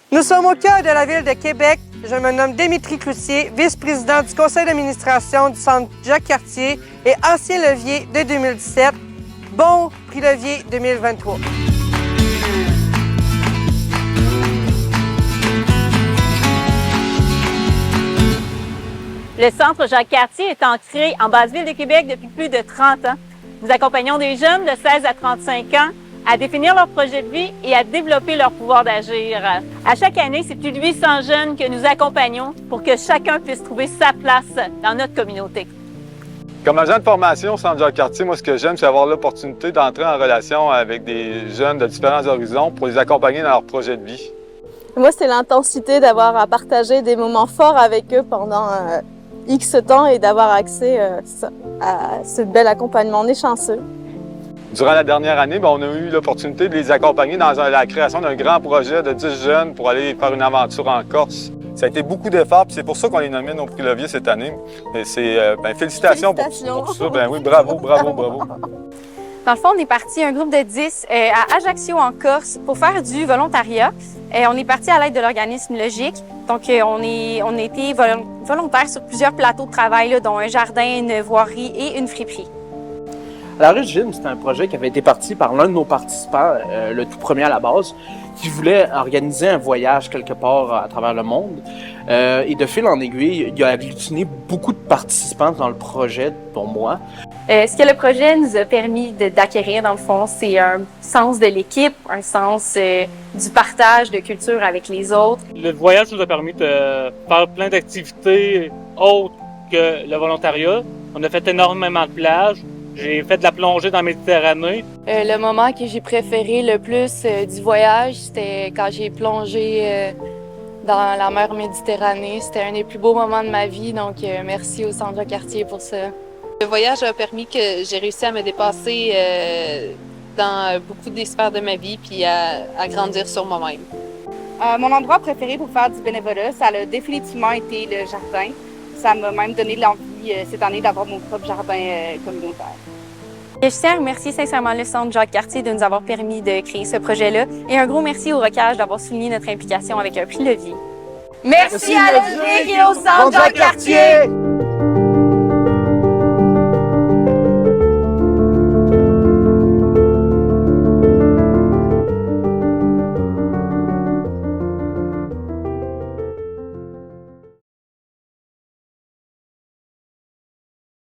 Nous sommes au cœur de la ville de Québec. Je me nomme Démitrie Cloutier, vice-président du conseil d'administration du Centre Jacques-Cartier et ancien levier de 2017. Bon prix levier 2023. Le Centre Jacques-Cartier est ancré en Basse-Ville de Québec depuis plus de 30 ans. Nous accompagnons des jeunes de 16 à 35 ans à définir leur projet de vie et à développer leur pouvoir d'agir. À chaque année, c'est plus de 800 jeunes que nous accompagnons pour que chacun puisse trouver sa place dans notre communauté. Comme agent de formation au Centre Jacques-Cartier, moi, ce que j'aime, c'est avoir l'opportunité d'entrer en relation avec des jeunes de différents horizons pour les accompagner dans leur projet de vie. Moi, c'est l'intensité d'avoir à partager des moments forts avec eux pendant X temps et d'avoir accès à ce bel accompagnement. On est chanceux. Durant la dernière année, on a eu l'opportunité de les accompagner dans la création d'un grand projet de 10 jeunes pour aller faire une aventure en Corse. Ça a été beaucoup d'efforts, puis c'est pour ça qu'on les nomine au prix Levier cette année. Félicitations pour tout ça. Oui, bravo. Dans le fond, on est parti un groupe de 10 à Ajaccio, en Corse, pour faire du volontariat. On est parti à l'aide de l'organisme Logique. Donc, on a été volontaires sur plusieurs plateaux de travail, là, dont un jardin, une voirie et une friperie. À l'origine, c'était un projet qui avait été parti par l'un de nos participants, le tout premier à la base, qui voulait organiser un voyage quelque part à travers le monde. Et de fil en aiguille, il a agglutiné beaucoup de participants dans le projet, dont moi. Ce que le projet nous a permis d'acquérir, dans le fond, c'est un sens de l'équipe, un sens du partage de culture avec les autres. Le voyage nous a permis de faire plein d'activités autres que le volontariat. On a fait énormément de plages. J'ai fait de la plongée dans la Méditerranée. Le moment que j'ai préféré le plus du voyage, c'était quand j'ai plongé dans la mer Méditerranée. C'était un des plus beaux moments de ma vie, donc merci au Centre Jacques-Cartier pour ça. Le voyage a permis que j'ai réussi à me dépasser dans beaucoup des sphères de ma vie puis à grandir sur moi-même. Mon endroit préféré pour faire du bénévolat, ça a définitivement été le jardin. Ça m'a même donné l'envie cette année d'avoir mon propre jardin communautaire. Je tiens à remercier sincèrement le Centre Jacques-Cartier de nous avoir permis de créer ce projet-là et un gros merci au Rocage d'avoir souligné notre implication avec un prix Levier. Merci à Logique et au Centre Jacques-Cartier!